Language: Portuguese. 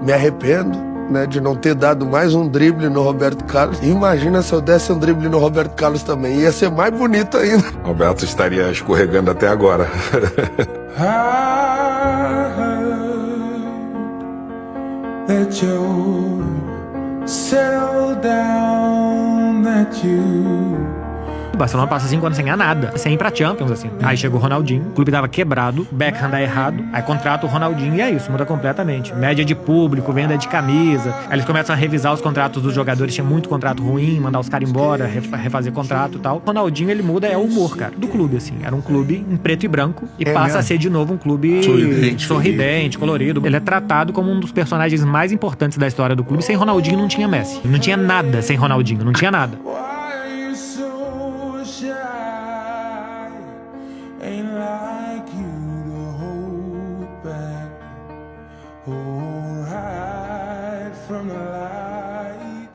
Me arrependo, né, de não ter dado mais um drible no Roberto Carlos. Imagina se eu desse um drible no Roberto Carlos também. Ia ser mais bonito ainda. Roberto estaria escorregando até agora. That you settle down, that you... O Barcelona passa 5 anos sem ganhar nada, sem ir pra Champions, assim. Aí chegou o Ronaldinho, o clube tava quebrado, Beckham dá errado, aí contrata o Ronaldinho e é isso, muda completamente. Média de público, venda de camisa, aí eles começam a revisar os contratos dos jogadores, tinha muito contrato ruim, mandar os caras embora, refazer contrato e tal. O Ronaldinho, ele muda, é o humor, cara, do clube, assim. Era um clube em preto e branco e passa mesmo a ser de novo um clube sorridente, colorido. Ele é tratado como um dos personagens mais importantes da história do clube. Sem Ronaldinho não tinha Messi. Não tinha nada sem Ronaldinho, não tinha nada. Ain't like you to hold back or hide from the light.